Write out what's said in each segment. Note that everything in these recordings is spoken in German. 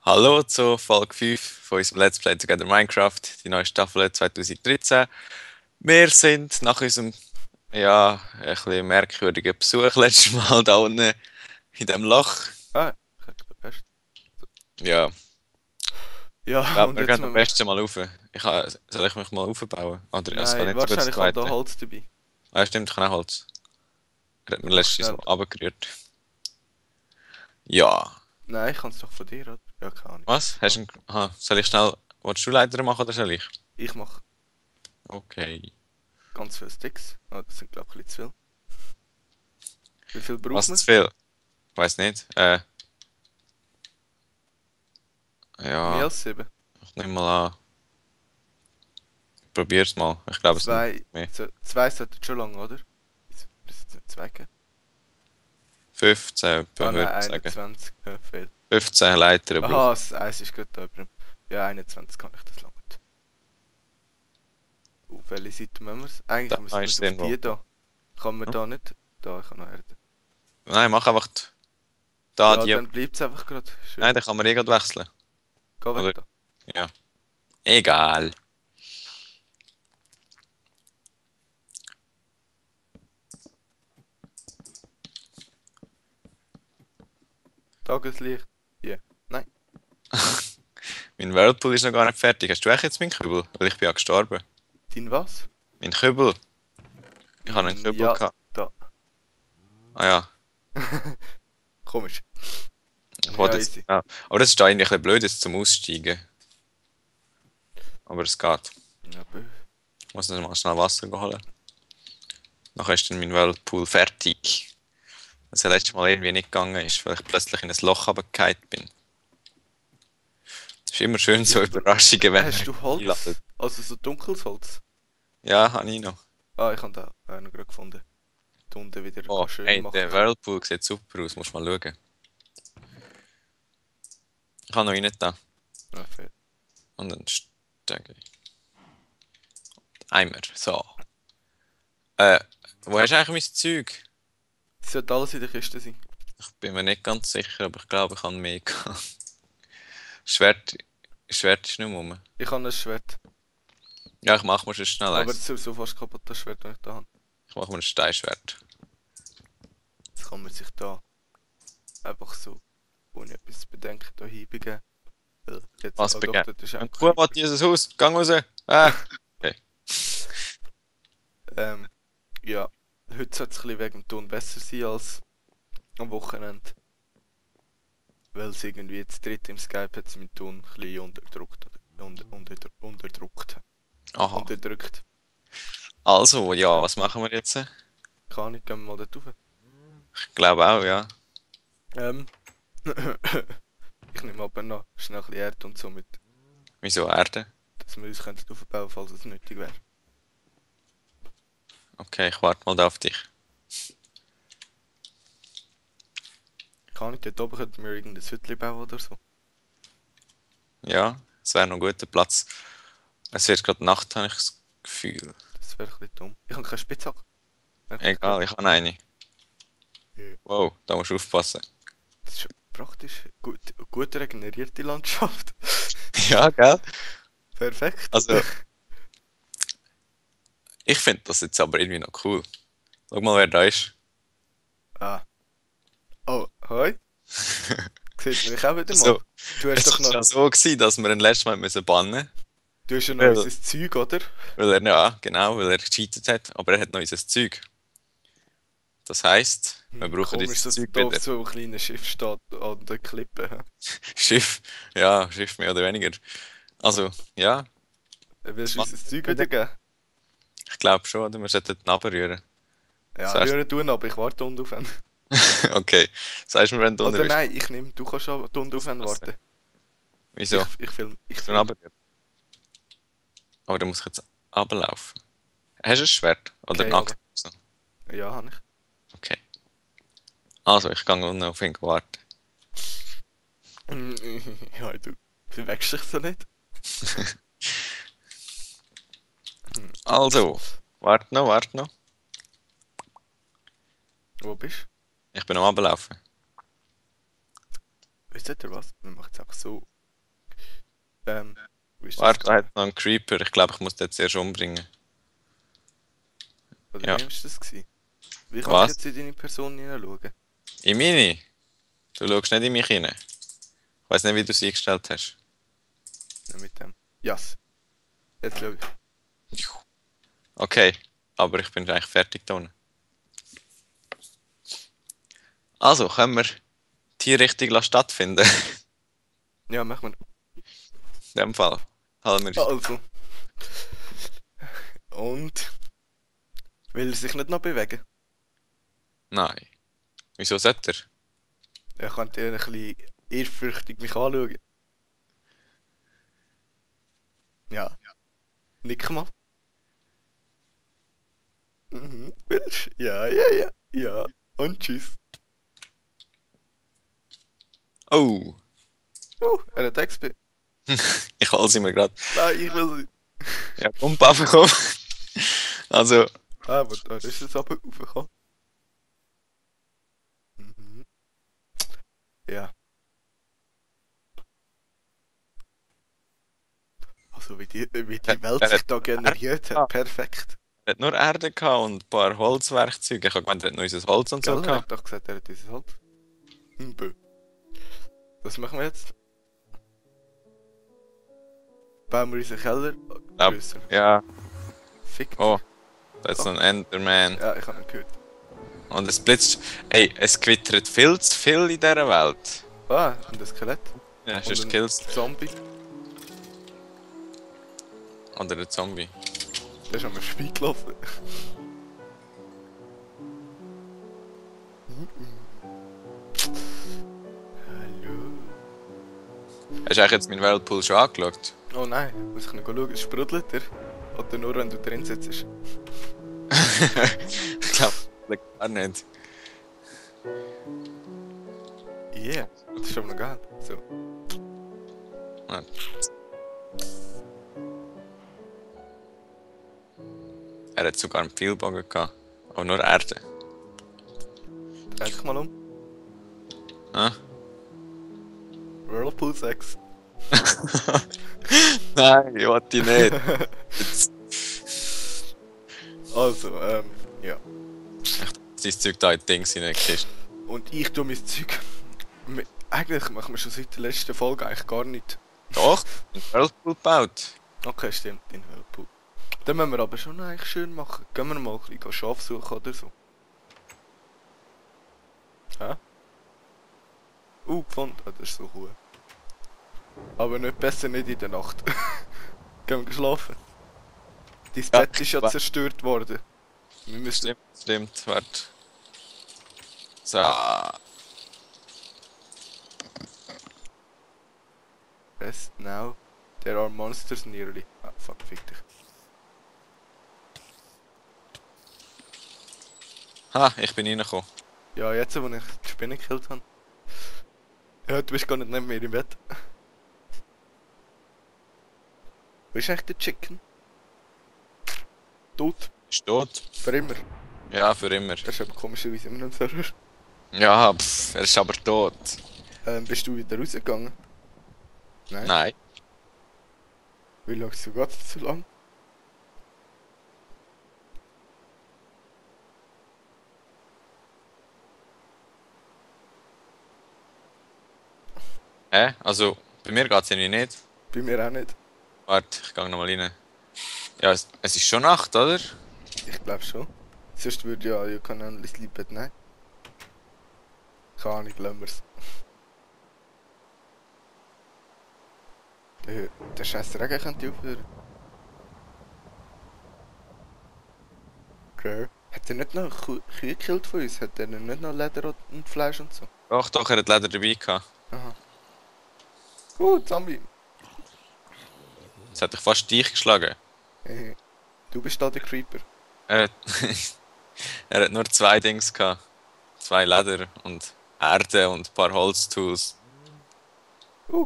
Hallo zu Folge 5 von unserem Let's Play Together Minecraft, die neue Staffel 2013. Wir sind nach unserem, ein bisschen merkwürdigen Besuch letztes Mal da unten in dem Loch. Ah, ich hätte gepasst. Ja, ich Ja, glaube, und wir jetzt gehen am müssen wir. besten mal rauf. Soll ich mich mal aufbauen? Oder, es geht Nein, nicht so gut das wahrscheinlich habe ich da zweite. Holz dabei. Ah, stimmt, ich kann auch Holz. Er hat mir Dann mach letztens so schnell. runtergerührt. Ja. Nein, ich kann es doch von dir, oder? Ja, keine Ahnung. Was? Hast du aha, soll ich schnell, willst du Leiter machen oder soll ich? Ich mache Okay. ganz viele Sticks. Oh, das sind, glaube ich, ein bisschen zu viel. Wie viel brauchen Was wir? zu viel? Ich weiß nicht. Mehr Ja, als 7. ich nehme mal an. Probier's mal. Ich glaube, es sind Zwei. mehr. Zwei sollten schon lang, oder? Bis zwei gehen. 15, Ah, würde nein, ich sagen. 21. Ja, fehl. 15 Leiter Aha, brauchen. das Eis ist gut da drüben. Ja, 21 kann ich das langen. Auf welche Seite müssen wir es? Da Eigentlich müssen wir ist es es auf irgendwo. die da. Kann man Hm? da nicht? Da, ich kann noch Erde. Nein, mach einfach da Ja, die. dann bleibt es einfach gerade. Schön. Nein, dann kann man eh grad wechseln. Geh weg Oder? da. Ja. Egal. Tageslicht. Ja. Nein. Mein Whirlpool ist noch gar nicht fertig. Hast du echt jetzt meinen Kübel? Weil ich bin ja gestorben. Dein was? Mein Kübel. Ich habe einen Kübel Ja, gehabt. da. Ah ja. Komisch. Ich Ja, wollte jetzt. easy. Ja. Aber das ist da eigentlich ein bisschen blöd jetzt zum Aussteigen. Aber es geht. Ja, Ich muss noch mal schnell Wasser holen. Nachher ist dann mein Whirlpool fertig. Was ja letztes Mal irgendwie nicht gegangen ist, weil ich plötzlich in ein Loch runtergefallen bin. Es ist immer schön so Überraschungen, wenn hast man du Holz? einladet. Also so dunkles Holz? Ja, habe ich noch. Ah, ich habe da auch noch gerade gefunden. Die unten wieder Oh, schön hey, machen der kann. Whirlpool sieht super aus, musst mal schauen. Ich habe noch einen da. Ja, fair. Und dann Stöcke. Eimer. So. Äh, wo hast du eigentlich mein Zeug? Es sollte alles in der Kiste sein. Ich bin mir nicht ganz sicher, aber ich glaube, ich habe mehr gehabt. Schwert, Schwert ist nicht mehr rum. Ich habe ein Schwert. Ja, ich mache mir schon schnell Aber es eins. ist sowieso fast kaputt, das Schwert, das ich da habe. Ich mache mir ein Steinschwert. Jetzt kann man sich da einfach so, ohne etwas zu bedenken, da hinbegeben. Jetzt, Was oh doch, begehrt? das ist Ein einfach Kuh hat dieses Haus. Gang raus. Ah. Okay. Ähm, ja, heute sollte es ein bisschen wegen dem Ton besser sein als am Wochenende. Weil es irgendwie jetzt dritt im Skype hat meinen Ton ein bisschen unterdrückt. Unterdrückt. Aha. Unterdrückt. Also, ja, was machen wir jetzt? Keine Ahnung, gehen wir mal dort rauf. Ich glaube auch, ja. Ähm, ich nehme aber noch schnell ein bisschen Erde und so mit, Wieso Erde? dass wir uns könnten aufbauen, falls es nötig wäre. Okay, ich warte mal da auf dich. Keine Ahnung, dort oben könnten wir irgendein Hütchen bauen oder so. Ja, es wäre noch ein guter Platz. Es wird gerade Nacht, habe ich das Gefühl. Das wäre ein bisschen dumm. Ich habe keine Spitzhacke. Merke ich Egal, gerade. ich habe eine. Ja. Wow, da musst du aufpassen. Das ist schon praktisch. Gut regenerierte Landschaft. Ja, gell? Perfekt. Also, ich finde das jetzt aber irgendwie noch cool. Schau mal, wer da ist. Ah. Oh, hoi. Sieht man dich auch wieder mal. Also, Du hast es doch war noch. ja so gewesen, dass wir ihn letztes Mal müssen bannen Du hast ja noch mussten. unser Zeug, oder? Ja, genau, weil er gecheatet hat. Aber er hat noch unser Zeug. Das heisst, wir brauchen Komisch, dieses dass Zeug da auf wieder. so einem kleinen Schiff steht an der Klippe. Hä? Schiff, ja, Schiff mehr oder weniger. Also, ja, Willst was du machen uns das Zeug wir wieder wieder? geben? Ich glaube schon, oder? Wir sollten ihn runterrühren. Ja, Das heißt, rühren tun, aber ich warte unten auf ihn. okay. Sagst du mir, wenn du unten Oder bist, nein, ich nehme, du kannst schon unten auf ihn aufpassen. warten. Wieso? Ich film, ich Bist du film. runterrühren? Aber du musst jetzt runterlaufen. Hast du ein Schwert? Oder Okay, aber. nackt? Ja, habe ich. Okay. Also, ich gehe unten auf ihn warten. Ja, du verwechselst dich so nicht. Hm, Also, warte noch, warte noch. Wo bist Ich bin am runterlaufen. du? Wisst ihr was? Wir machen es einfach so. Wo ist das Warte, da gegangen? hat noch einen Creeper. Ich glaube, ich muss den jetzt erst umbringen. Oder Ja. wem ist das gewesen? Wie kann ich Was? jetzt in deine Person hineinschauen? In meine? Du schaust nicht in mich rein. Ich weiß nicht, wie du sie eingestellt hast. Ja, mit dem. Yes. Jetzt schau ich. Okay, aber ich bin eigentlich fertig da unten. Also, können wir die Richtung stattfinden? Ja, mach mal. In dem Fall. Halten wir Also. Und. Will er sich nicht noch bewegen? Nein. Wieso sollte er? Er könnte ein bisschen ehrfürchtig mich anschauen. Ja. Nick mal. Mhm. Willst du? Ja, ja, ja. Ja. Und tschüss. Oh! Oh, er hat XP. Ich hole sie mir gerade. Nein, ich will sie. Ja, Pumpe abbekommen. Also, Aber da ist es aber raufgekommen. Mhm. Ja. Also wie die Welt er sich hat da generiert hat, perfekt. er hat nur Erde gehabt und ein paar Holzwerkzeuge. Ich habe gemeint, er hat noch unser Holz und so Gell, er gehabt. hat doch gesagt, er hat dieses Holz. Bö. Was machen wir jetzt? Bauen wir unseren Keller Ja. grösser. Ja, Fick. oh, da ist so ein Enderman. Ja, ich habe ihn gehört. Und es blitzt. Ey, es gewittert viel zu viel in dieser Welt. Ah, und das Skelett. Ja, Und sonst ein killst Zombie. Oder der Zombie. Der ist an mir vorbeigelaufen. Hallo. Hast du eigentlich jetzt meinen Whirlpool schon angeschaut? Oh nein, muss ich noch schauen, sprudelt er? Oder nur wenn du drin sitzt? Ich glaube, gar nicht. Yeah, das ist aber noch geil. So. Ja. Er hat sogar einen Pfeilbogen gehabt. Aber nur Erde. Dreh dich mal um. Ah? Whirlpool 6. Nein, ich wollte die nicht. Jetzt. Also, ja. Dein Zeug da in die Dings in der Kiste. Und ich tue mein Zeug. Eigentlich machen wir schon seit der letzten Folge eigentlich gar nicht. Doch, einen Whirlpool gebaut. Okay, stimmt, den Whirlpool. Den müssen wir aber schon eigentlich schön machen. Gehen wir mal ein bisschen Schaf suchen oder so. Hä? Gefunden. Ah, das ist so cool. Aber nicht besser nicht in der Nacht. Gehen wir schlafen. Dein Ja, Bett ist ja zerstört worden. Wir müssen... Stimmt, warte. So. Rest now. There are monsters nearly. Ah, fuck, fick dich. Ha, ich bin reingekommen. Ja, jetzt, wo ich die Spinne gekillt habe. Ja, du bist gar nicht neben mir im Bett. Wo ist eigentlich der Chicken? Tot. Ist tot? Für immer. Ja, für immer. Das ist aber komischerweise immer noch im Server. Ja, er ist aber tot. Bist du wieder rausgegangen? Nein. Nein. Wie lange so geht's so lang? Hä? Also, bei mir geht's irgendwie nicht. Bei mir auch nicht. Warte, ich geh nochmal rein. Ja, es ist schon Nacht, oder? Ich glaube schon. Sonst würde ja You Can Only Sleep at Night. Keine Ahnung, lassen wir's. Der scheiß Regen könnte aufhören. Okay. Hat er nicht noch Kühe gekillt von uns? Hat er nicht noch Leder und Fleisch und so? Doch, er hat Leder dabei gehabt. Aha. Zombie. Jetzt hat dich fast dich geschlagen. Du bist da der Creeper. Er hat, er hat nur zwei Dings gehabt. Zwei Leder und Erde und ein paar Holztools.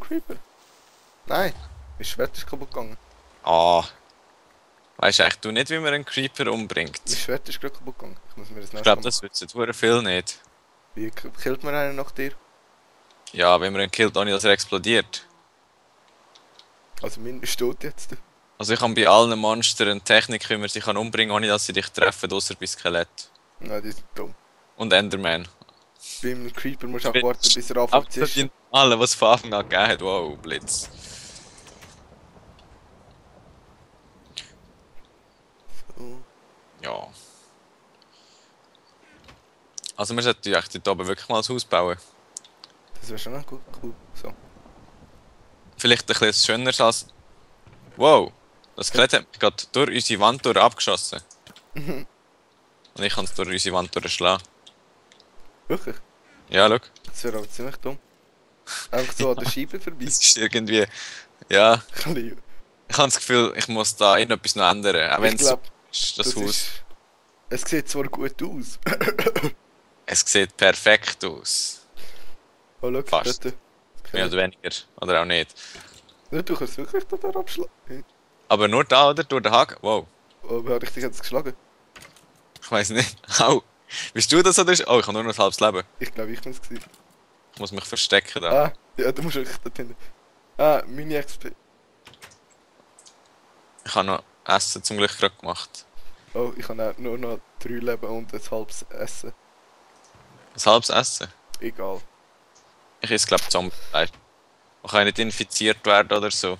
Creeper. Nein, mein Schwert ist kaputt gegangen. Ah. Weißt du eigentlich du nicht, wie man einen Creeper umbringt? Mein Schwert ist gerade kaputt gegangen. Ich muss mir das Ich nächste glaube, Mal das wissen sehr viel nicht. Wie killt man einen nach dir? Ja, wenn man ihn killt, ohne dass er explodiert. Also mein steht jetzt. Also ich habe bei allen Monstern eine Technik, wie man sie kann umbringen kann, ohne dass sie dich treffen, außer bei Skelett. Nein, die sind dumm. Und Enderman. Beim Creeper musst du Ich auch bin warten, bis er anfängt zu zischen. alle, was es von Anfang an gegeben hat. Wow, Blitz. So. Ja. Also wir sollten echt dort oben wirklich mal ein Haus bauen. Das wäre schon gut, cool. So. Vielleicht ein bisschen schöner als... Wow! Das Skelett hat mich gerade durch unsere Wand durch abgeschossen. Und ich kann es durch unsere Wand durchschlagen. Wirklich? Ja, schau. Das wäre aber ziemlich dumm. Einfach so an der Scheibe vorbei. Das ist irgendwie... Ja, Ein bisschen- ich habe das Gefühl, ich muss da irgendetwas noch ändern. Auch wenn Ich es so glaube, ist, das das Haus. ist... Es sieht zwar gut aus. Es sieht perfekt aus. Oh, schau, Fast. dort. Mehr oder weniger. Oder auch nicht. Ja, du kannst wirklich da abschlagen. Aber nur da, oder? Durch den Haken? Wow. Oh, wer hat dich jetzt geschlagen? Ich weiß nicht. Au! Bist du das oder? Oh, ich habe nur noch ein halbes Leben. Ich glaube, ich bin es gewesen. Ich muss mich verstecken da. Ah, ja, du musst wirklich dort hinten. Ah, meine XP. Ich habe noch Essen zum Glück gerade gemacht. Oh, ich habe auch nur noch 3 Leben und ein halbes Essen. Ein halbes Essen? Egal. Ich esse glaube Zombie-Fleisch. Man kann nicht infiziert werden oder so.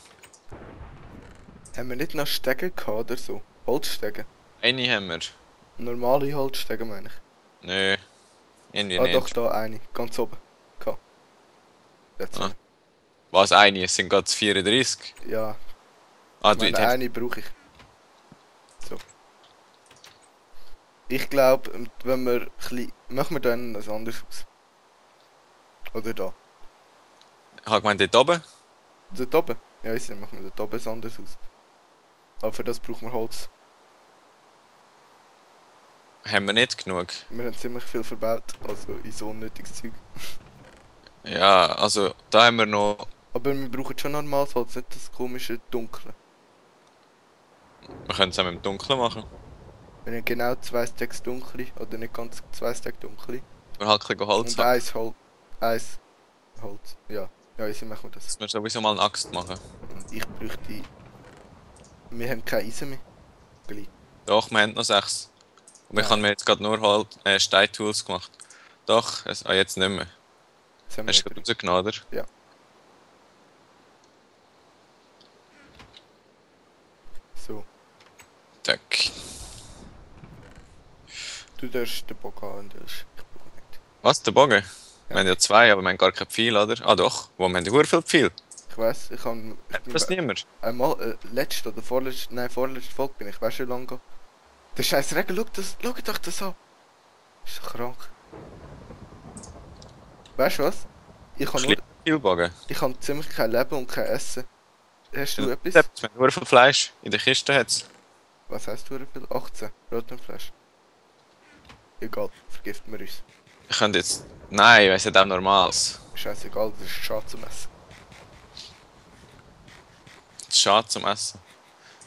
Haben wir nicht noch Stege gehabt oder so? Holzstege? Eine haben wir. Normale Holzstege meine ich. Nö. Irgendwie Ah, nicht. doch, da eine. Ganz oben. Gehabt. Jetzt. Ah. Was, eine? Es sind gerade 34. Ja, Ah, ich du meine, hast... eine brauche ich. So. Ich glaube, wenn wir ein bisschen... Machen wir dann ein anderes Haus. Oder da. Ich habe gemeint, dort oben. Dort oben? Ja, ich sehe, machen wir dort oben ein anderes Haus. Aber für das brauchen wir Holz. Haben wir nicht genug. Wir haben ziemlich viel verbaut, also in so unnötiges Zeug. Ja, also da haben wir noch... Aber wir brauchen schon normales Holz, nicht das komische Dunkle. Wir können es auch mit dem Dunkeln machen. Wir haben genau 2 Stacks dunkle, oder nicht ganz 2 Stacks dunkle. Wir halt ein bisschen Holz Und haben. Eins Holz. Ja, ja, jetzt machen wir das. Dass wir sowieso mal eine Axt machen. Und ich bräuchte... Wir haben kein Eisen mehr. Gleich. Doch, wir haben noch 6. Und ich Nein. habe mir jetzt gerade nur halt Steintools gemacht. Doch, jetzt nicht mehr. Jetzt haben wir Hast du noch gerade rausgenommen, oder? Ja. So, Zack. du darfst den Bock haben, ich brauche nicht. Was, der Bogen? Wir haben ja 2, aber wir haben gar kein Pfeil, oder? Ah doch, wo wir haben ja viel Pfeil. Ich weiss, ich bin Das niemand. einmal, letzte oder vorletzte, nein, vorletzte Folge bin ich, weißt du, wie lange gegangen? Der scheiß Regen, schau doch das an. Ist doch krank. Weißt du was? Pfeilbogen. Ich habe ziemlich kein Leben und kein Essen. Hast du etwas? Wir haben nur viel Fleisch. In der Kiste hat's. Was heißt du viel? 18. Rotenfleisch. Egal, vergiften wir uns. Ich könnte jetzt... Nein, es hat auch normales. Scheißegal, das ist schade zum Essen. Das ist schade zum Essen.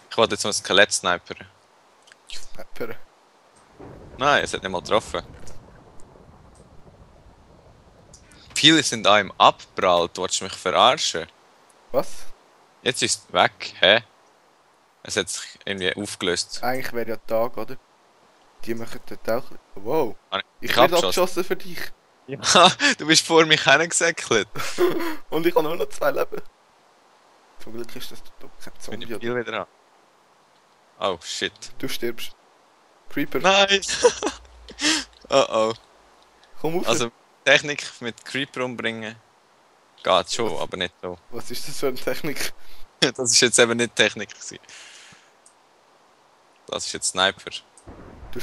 Ich wollte jetzt mal ein Skelett snipern. Sniper. Nein, es hat nicht mal getroffen. Viele sind an ihm abgeprallt. Du willst mich verarschen? Was? Jetzt ist es weg. Hä? Es hat sich irgendwie aufgelöst. Eigentlich wäre ja Tag, oder? Die machen dort auch... Wow. Ich Ich werde abgeschossen. abgeschossen für dich. Ja, du bist vor mich hergesäckelt. Und ich habe nur noch 2 Leben. Zum Glück ist das kein Ich bin Zombie. im Spiel wieder an. Oh shit. Du stirbst. Creeper, Nein! Oh oh. komm auf. Also Technik mit Creeper umbringen geht schon, aber nicht so. Was ist das für eine Technik? Das ist jetzt eben nicht Technik gewesen. Das ist jetzt Sniper. Du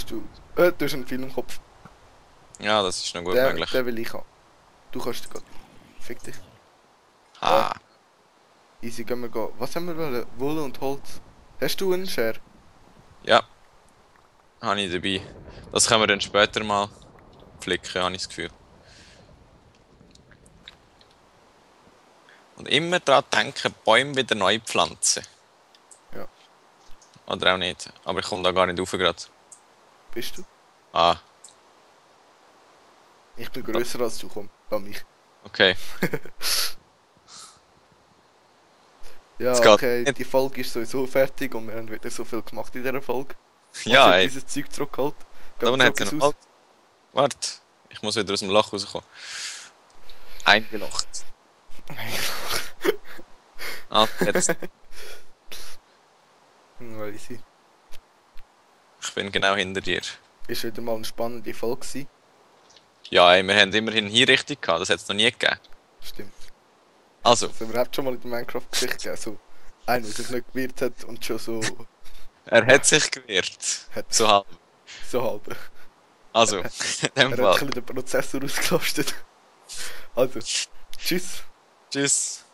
hast einen Film im Kopf. Ja, das ist noch gut Der möglich. will ich haben. Du kannst den gehen. Fick dich. Ah, Easy, gehen wir gehen. Was haben wir wollen? Wolle und Holz. Hast du einen Share? ja. Habe ich dabei. Das können wir dann später mal flicken, habe ich das Gefühl. Und immer daran denken, Bäume wieder neu pflanzen. Ja. Oder auch nicht. Aber ich komme da gar nicht rauf gerade. Bist du? Ah, Ich bin grösser als du, komm. An mich. okay. Ja, Es geht okay, nicht. die Folge ist sowieso fertig und wir haben wieder so viel gemacht in dieser Folge. Ja, Also ey. dieses Zeug zurückgeholt. Da Gehen unten wir hat sie zurück noch ins mal. Haus. Warte. Ich muss wieder aus dem Loch rauskommen. Eingelocht. Ah, jetzt. Weiss ich. Ich bin genau hinter dir. Ist wieder mal eine spannende Folge gewesen. Ja, ey, wir haben immerhin hier richtig gehabt. Das hat es noch nie gegeben. Stimmt. Also, Also wir haben schon mal in der Minecraft-Geschichte gegeben, so einer, der sich nicht gewehrt hat und schon so er hat sich gewehrt. hat So halb. so halb. Also, in Er dem hat ein Fall. bisschen den Prozessor ausgelastet. Also, tschüss. Tschüss.